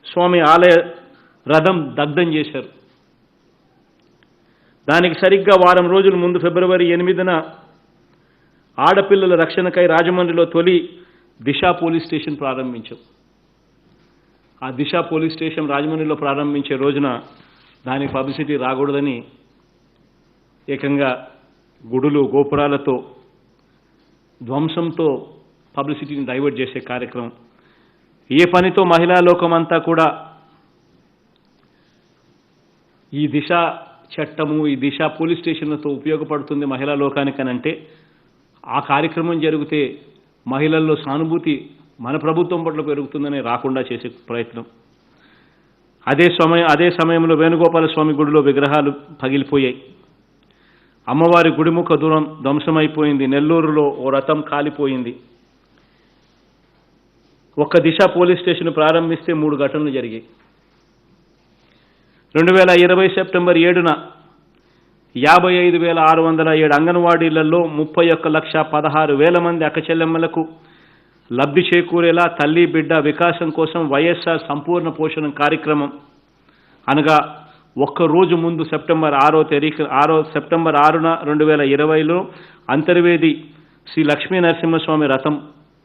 స్వామి ఆలయ రథం దగ్ధం చేశారు. దానికి సరిగ్గా వారం రోజుల ముందు ఫిబ్రవరి 8న ఆడపిల్లల రక్షణకై రాజమండ్రిలో తొలి దిశ పోలీస్ స్టేషన్ ప్రారంభించాం. ఆ దిశ పోలీస్ స్టేషన్ రాజమండ్రిలో ప్రారంభించే రోజున దానికి పబ్లిసిటీ రాకూడదని ఏకంగా గుడులు గోపురాలతో ధ్వంసంతో పబ్లిసిటీని డైవర్ట్ చేసే కార్యక్రమం. ఏ పనితో మహిళా లోకమంతా కూడా ఈ దిశ చట్టము, ఈ దిశ పోలీస్ స్టేషన్లతో ఉపయోగపడుతుంది మహిళా లోకానికనంటే ఆ కార్యక్రమం జరిగితే మహిళల్లో సానుభూతి మన ప్రభుత్వం పట్ల పెరుగుతుందని రాకుండా చేసే ప్రయత్నం. అదే సమయంలో వేణుగోపాల స్వామి గుడిలో విగ్రహాలు పగిలిపోయాయి. అమ్మవారి గుడిముఖ దూరం ధ్వంసమైపోయింది. నెల్లూరులో ఓ రథం కాలిపోయింది. ఒక్క దిశ పోలీస్ స్టేషన్ ప్రారంభిస్తే 3 ఘటనలు జరిగాయి. 2020 సెప్టెంబర్ 7న 55,607 అంగన్వాడీలలో 31,16,000 మంది అక్కచెల్లెమ్మలకు లబ్ధి చేకూరేలా తల్లి బిడ్డ వికాసం కోసం వైఎస్ఆర్ సంపూర్ణ పోషణ కార్యక్రమం అనగా ఒక్కరోజు ముందు సెప్టెంబర్ 6న 2020లో అంతర్వేది శ్రీ లక్ష్మీ నరసింహస్వామి రథం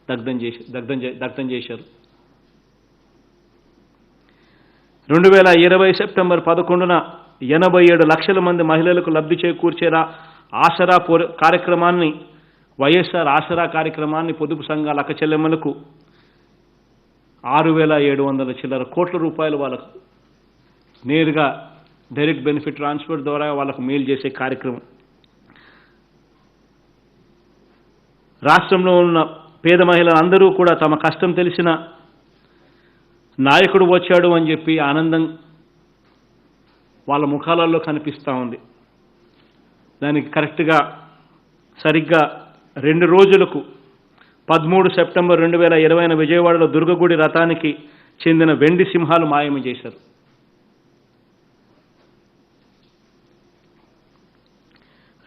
దగ్ధం చేశారు. 2020 సెప్టెంబర్ 11న 87 లక్షల మంది మహిళలకు లబ్ధి చేకూర్చేలా ఆసరా కార్యక్రమాన్ని వైఎస్ఆర్ ఆసరా కార్యక్రమాన్ని పొదుపు సంఘాల అక్కచెల్లెమ్మలకు 6,700 చిల్లర కోట్ల రూపాయలు వాళ్ళకు నేరుగా డైరెక్ట్ బెనిఫిట్ ట్రాన్స్ఫర్ ద్వారా వాళ్ళకు మేలు చేసే కార్యక్రమం. రాష్ట్రంలో ఉన్న పేద మహిళలందరూ కూడా తమ కష్టం తెలిసిన నాయకుడు వచ్చాడు అని చెప్పి ఆనందం వాళ్ళ ముఖాలలో కనిపిస్తూ ఉంది. దానికి కరెక్ట్గా సరిగ్గా 2 రోజులకు 13 సెప్టెంబర్ 2020న విజయవాడలో దుర్గగుడి రథానికి చెందిన వెండి సింహాలు మాయం చేశారు.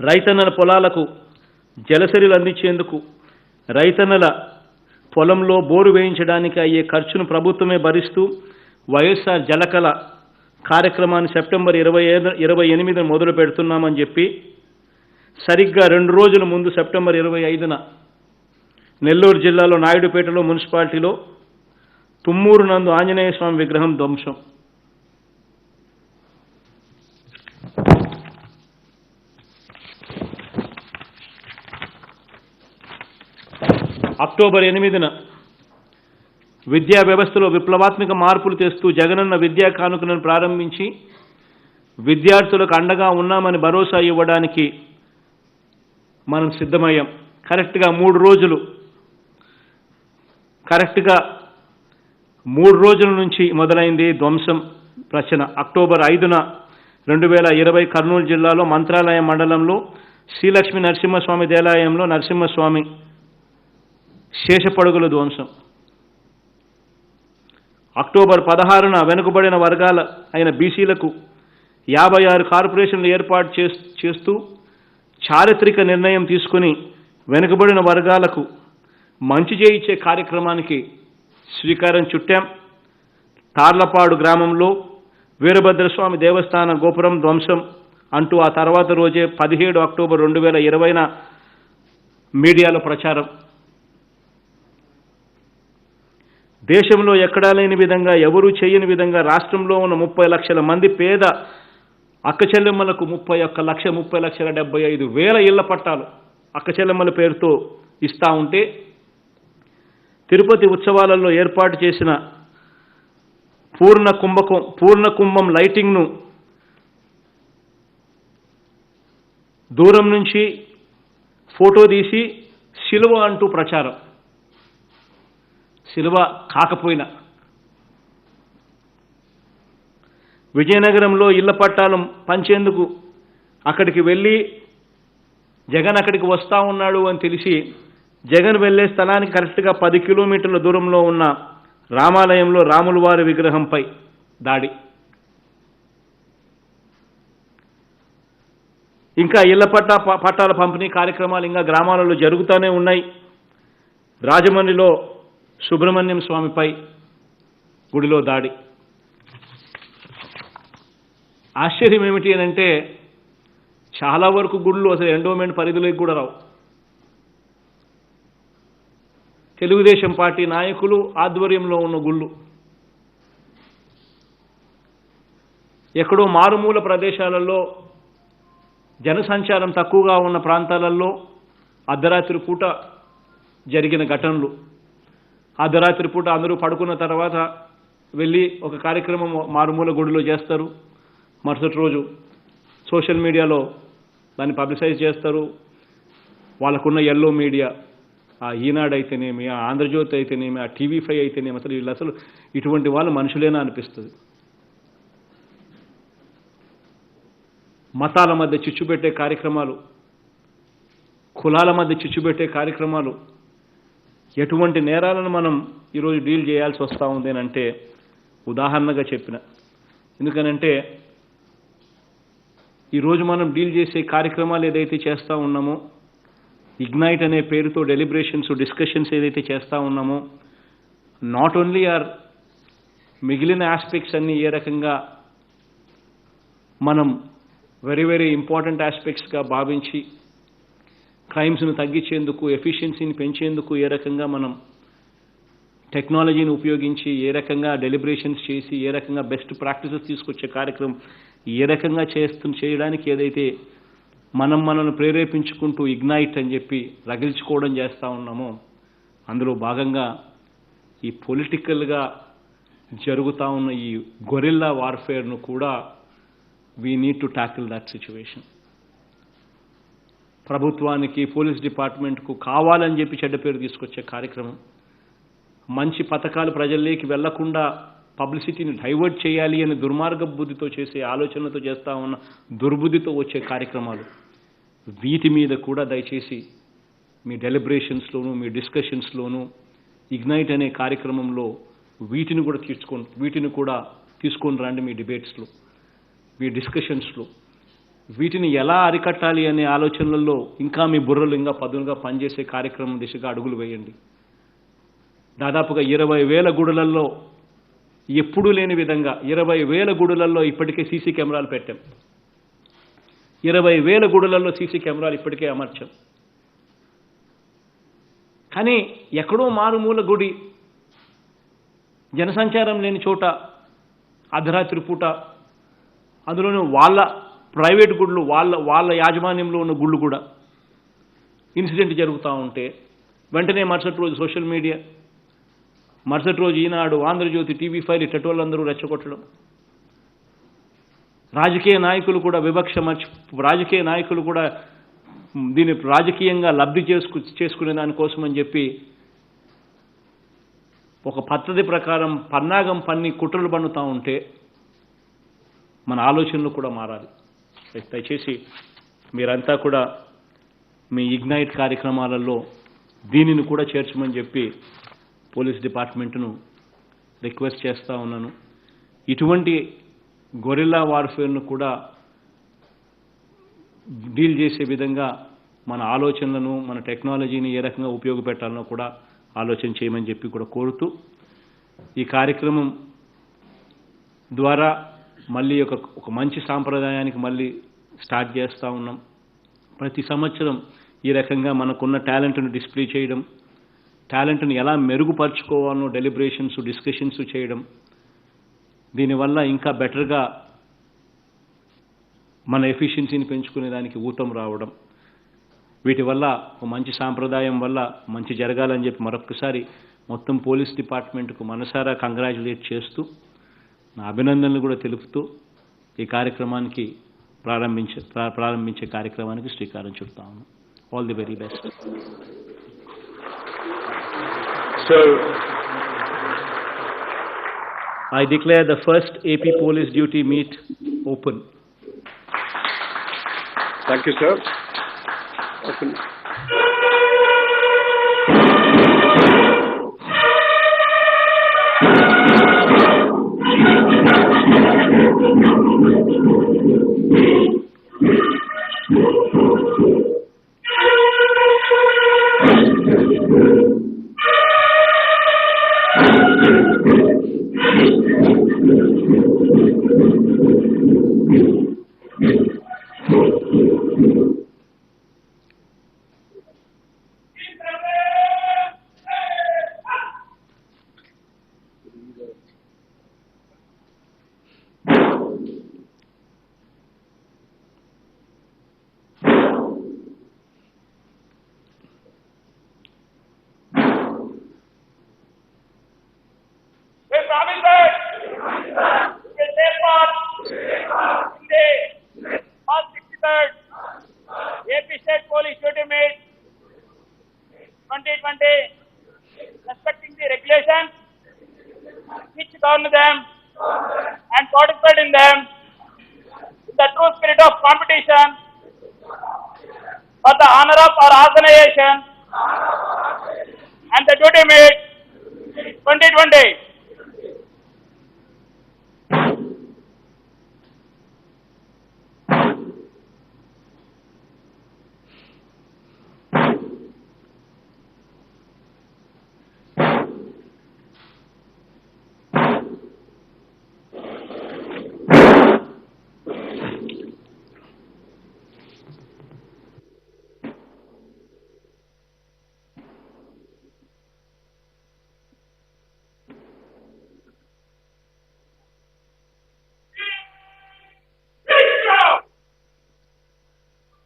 రైతన్నల పొలాలకు జలసరిలు అందించేందుకు రైతన్నల పొలంలో బోరు వేయించడానికి అయ్యే ఖర్చును ప్రభుత్వమే భరిస్తూ వైఎస్ఆర్ జలకళ కార్యక్రమాన్ని సెప్టెంబర్ 28న మొదలు పెడుతున్నామని చెప్పి సరిగ్గా 2 రోజుల ముందు సెప్టెంబర్ 25న నెల్లూరు జిల్లాలో నాయుడుపేటలో మున్సిపాలిటీలో తుమ్మూరు నందు ఆంజనేయ స్వామి విగ్రహం ధ్వంసం. అక్టోబర్ 8న విద్యా వ్యవస్థలో విప్లవాత్మక మార్పులు తెస్తూ జగనన్న విద్యా కానుకలను ప్రారంభించి విద్యార్థులకు అండగా ఉన్నామని భరోసా ఇవ్వడానికి మనం సిద్ధమయ్యాం. కరెక్ట్గా 3 రోజుల నుంచి మొదలైంది ధ్వంసం ప్రచన. అక్టోబర్ 5న 2020 కర్నూలు జిల్లాలో మంత్రాలయం మండలంలో శ్రీలక్ష్మీ నరసింహస్వామి దేవాలయంలో నరసింహస్వామి శేషపడుగుల ధ్వంసం. అక్టోబర్ 16న వెనుకబడిన వర్గాల అయిన బీసీలకు 56 కార్పొరేషన్లు ఏర్పాటు చేస్తూ చారిత్రక నిర్ణయం తీసుకుని వెనుకబడిన వర్గాలకు మంచి చేయించే కార్యక్రమానికి శ్రీకారం చుట్టాం. తార్లపాడు గ్రామంలో వీరభద్రస్వామి దేవస్థాన గోపురం ధ్వంసం అంటూ ఆ తర్వాత రోజే 17 అక్టోబర్ 2020న మీడియాలో ప్రచారం. దేశంలో ఎక్కడా లేని విధంగా ఎవరూ చేయని విధంగా రాష్ట్రంలో ఉన్న 30 లక్షల మంది పేద అక్కచెల్లెమ్మలకు 30,75,000 ఇళ్ల పట్టాలు అక్కచెల్లెమ్మల పేరుతో ఇస్తా ఉంటే తిరుపతి ఉత్సవాలలో ఏర్పాటు చేసిన పూర్ణ కుంభం లైటింగ్ను దూరం నుంచి ఫోటో తీసి శిలువ అంటూ ప్రచారం. శిలువ కాకపోయినా విజయనగరంలో ఇళ్ల పట్టాలు పంచేందుకు అక్కడికి వెళ్ళి జగన్ అక్కడికి వస్తూ ఉన్నాడు అని తెలిసి జగన్ వెళ్లే స్థలానికి కరెక్ట్గా 10 కిలోమీటర్ల దూరంలో ఉన్న రామాలయంలో రాములవారి విగ్రహంపై దాడి. ఇంకా ఇళ్ల పట్టాల పంపిణీ కార్యక్రమాలు ఇంకా గ్రామాలలో జరుగుతూనే ఉన్నాయి. రాజమండ్రిలో సుబ్రహ్మణ్యం స్వామిపై గుడిలో దాడి. ఆశ్చర్యం ఏమిటి అంటే చాలా వరకు గుళ్ళు అసలు ఎండోమెంట్ పరిధిలోకి కూడా రావు. తెలుగుదేశం పార్టీ నాయకులు ఆధ్వర్యంలో ఉన్న గుళ్ళు ఎక్కడో మారుమూల ప్రదేశాలలో జనసంచారం తక్కువగా ఉన్న ప్రాంతాలలో అర్ధరాత్రి పూట జరిగిన ఘటనలు. అర్ధరాత్రి పూట అందరూ పడుకున్న తర్వాత వెళ్ళి ఒక కార్యక్రమం మారుమూల గుడిలో చేస్తారు. మరుసటి రోజు సోషల్ మీడియాలో దాన్ని పబ్లిసైజ్ చేస్తారు. వాళ్ళకున్న ఎల్లో మీడియా, ఆ ఈనాడు అయితేనేమి, ఆ ఆంధ్రజ్యోతి అయితేనేమి, ఆ TV5 అయితేనేమి, అసలు వీళ్ళు అసలు ఇటువంటి వాళ్ళు మనుషులేనా అనిపిస్తుంది. మతాల మధ్య చిచ్చు పెట్టే కార్యక్రమాలు, కులాల మధ్య చిచ్చు పెట్టే కార్యక్రమాలు, ఎటువంటి నేరాలను మనం ఈరోజు డీల్ చేయాల్సి వస్తూ ఉంది అంటే ఉదాహరణగా చెప్పిన. ఎందుకనంటే ఈరోజు మనం డీల్ చేసే కార్యక్రమాలు ఏదైతే చేస్తూ ఉన్నామో, ఇగ్నైట్ అనే పేరుతో డెలిబరేషన్స్, డిస్కషన్స్ ఏదైతే చేస్తూ ఉన్నామో, నాట్ ఓన్లీ ఆర్ మిగిలిన ఆస్పెక్ట్స్ అన్నీ ఏ రకంగా మనం వెరీ వెరీ ఇంపార్టెంట్ ఆస్పెక్ట్స్గా భావించి క్రైమ్స్ను తగ్గించేందుకు, ఎఫిషియన్సీని పెంచేందుకు ఏ రకంగా మనం టెక్నాలజీని ఉపయోగించి ఏ రకంగా డెలిబరేషన్స్ చేసి ఏ రకంగా బెస్ట్ ప్రాక్టీసెస్ తీసుకొచ్చే కార్యక్రమం ఏ రకంగా చేయడానికి ఏదైతే మనల్ని ప్రేరేపించుకుంటూ ఇగ్నైట్ అని చెప్పి రగిల్చుకోవడం చేస్తూ ఉన్నామో, అందులో భాగంగా ఈ పొలిటికల్గా జరుగుతూ ఉన్న ఈ గొరిల్లా వార్ఫేర్ను కూడా we need to tackle that situation. ప్రభుత్వానికి, పోలీస్ డిపార్ట్మెంట్కు కావాలని చెప్పి చెడ్డ పేరు తీసుకొచ్చే కార్యక్రమం, మంచి పథకాలు ప్రజల్లోకి వెళ్లకుండా పబ్లిసిటీని డైవర్ట్ చేయాలి అని దుర్మార్గ బుద్ధితో చేసే ఆలోచనలతో చేస్తూ ఉన్న దుర్బుద్ధితో వచ్చే కార్యక్రమాలు, వీటి మీద కూడా దయచేసి మీ డెలిబరేషన్స్లోనూ మీ డిస్కషన్స్లోనూ ఇగ్నైట్ అనే కార్యక్రమంలో వీటిని కూడా తీసుకొని రండి. మీ డిబేట్స్లో, మీ డిస్కషన్స్లో వీటిని ఎలా అరికట్టాలి అనే ఆలోచనలలో ఇంకా మీ బుర్రలు ఇంకా పదునుగా పనిచేసే కార్యక్రమం దిశగా అడుగులు వేయండి. దాదాపుగా 20,000 గుడులలో ఎప్పుడూ లేని విధంగా 20,000 గుడులలో ఇప్పటికే సీసీ కెమెరాలు పెట్టాం. 20,000 గుడులలో సీసీ కెమెరాలు ఇప్పటికే అమర్చాం. కానీ ఎక్కడో మారుమూల గుడి, జనసంచారం లేని చోట అర్ధరాత్రి పూట, అందులోనూ వాళ్ళ ప్రైవేట్ గుళ్ళు, వాళ్ళ యాజమాన్యంలో ఉన్న గుళ్ళు కూడా ఇన్సిడెంట్ జరుగుతూ ఉంటే వెంటనే మరుసటి రోజు సోషల్ మీడియా, మరుసటి రోజు ఈనాడు, ఆంధ్రజ్యోతి, TV5 ఇట్టటోళ్ళందరూ రెచ్చగొట్టడం, రాజకీయ నాయకులు కూడా రాజకీయ నాయకులు కూడా దీన్ని రాజకీయంగా లబ్ధి చేసుకునే దానికోసం అని చెప్పి ఒక పద్ధతి ప్రకారం పన్నాగం పన్ని కుట్రలు పన్నుతూ ఉంటే మన ఆలోచనలు కూడా మారాలి. దయచేసి మీరంతా కూడా మీ ఇగ్నైట్ కార్యక్రమాలలో దీనిని కూడా చేర్చమని చెప్పి పోలీస్ డిపార్ట్మెంట్ను రిక్వెస్ట్ చేస్తూ ఉన్నాను. ఇటువంటి గొరిల్లా వార్ఫేర్ను కూడా డీల్ చేసే విధంగా మన ఆలోచనలను, మన టెక్నాలజీని ఏ రకంగా ఉపయోగపెట్టాలనో కూడా ఆలోచన చేయమని చెప్పి కూడా కోరుతూ, ఈ కార్యక్రమం ద్వారా మళ్ళీ ఒక మంచి సాంప్రదాయానికి మళ్ళీ స్టార్ట్ చేస్తూ ఉన్నాం. ప్రతి సంవత్సరం ఈ రకంగా మనకున్న టాలెంట్ను డిస్ప్లే చేయడం, టాలెంట్ను ఎలా మెరుగుపరుచుకోవాలనో డెలిబరేషన్స్, డిస్కషన్స్ చేయడం, దీనివల్ల ఇంకా బెటర్గా మన ఎఫిషియన్సీని పెంచుకునే దానికి ఊతం రావడం, వీటి వల్ల ఒక మంచి సాంప్రదాయం వల్ల మంచి జరగాలని చెప్పి మరొకసారి మొత్తం పోలీస్ డిపార్ట్మెంట్కు మనసారా కంగ్రాచులేట్ చేస్తూ, నా అభినందనలు కూడా తెలుపుతూ ఈ కార్యక్రమానికి ప్రారంభించే కార్యక్రమానికి శ్రీకారం చుడతాము. All the very best. So, I declare the first AP Police Duty Meet open. thank you, sir. Open. govern them and participate in them with the true spirit of competition for the honor of our organization and the duty meet 2020.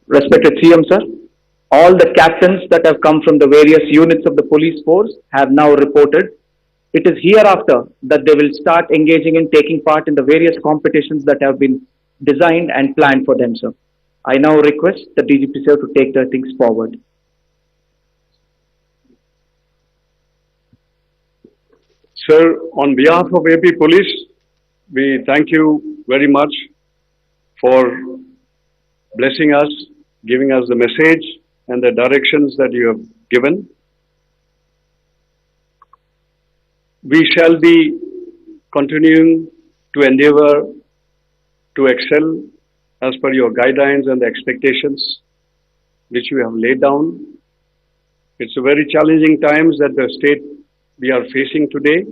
Respected CM sir, all the captains that have come from the various units of the police force have now reported. It is hereafter that they will start engaging in taking part in the various competitions that have been designed and planned for them, sir. I now request the DGP sir to take the things forward. Sir, on behalf of AP Police, we thank you very much for blessing us, giving us the message and the directions that you have given. We shall be continuing to endeavor to excel as per your guidelines and the expectations which you have laid down. It's a very challenging times that the state we are facing today,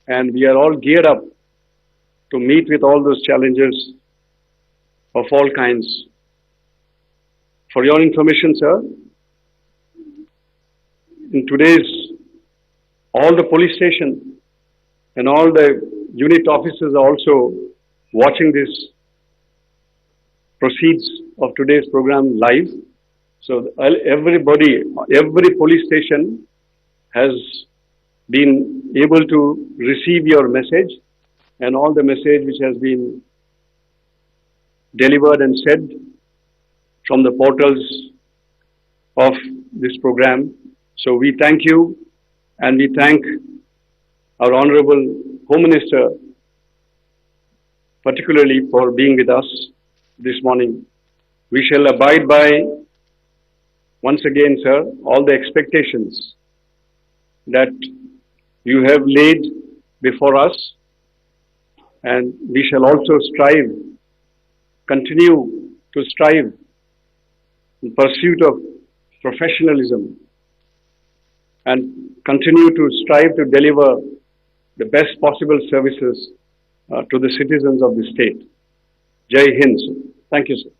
and we are all geared up to meet with all those challenges of all kinds. For your information, sir, in today's, all the police station and all the unit officers are also watching this proceeds of today's program live. So everybody, every police station has been able to receive your message and all the message which has been delivered and said from the portals of this program. So we thank you, and we thank our Honorable Home Minister particularly for being with us this morning. We shall abide by, once again, sir, all the expectations that you have laid before us, and we shall also strive, continue to strive in pursuit of professionalism and continue to strive to deliver the best possible services to the citizens of the state. Jai Hind, sir. Thank you, sir.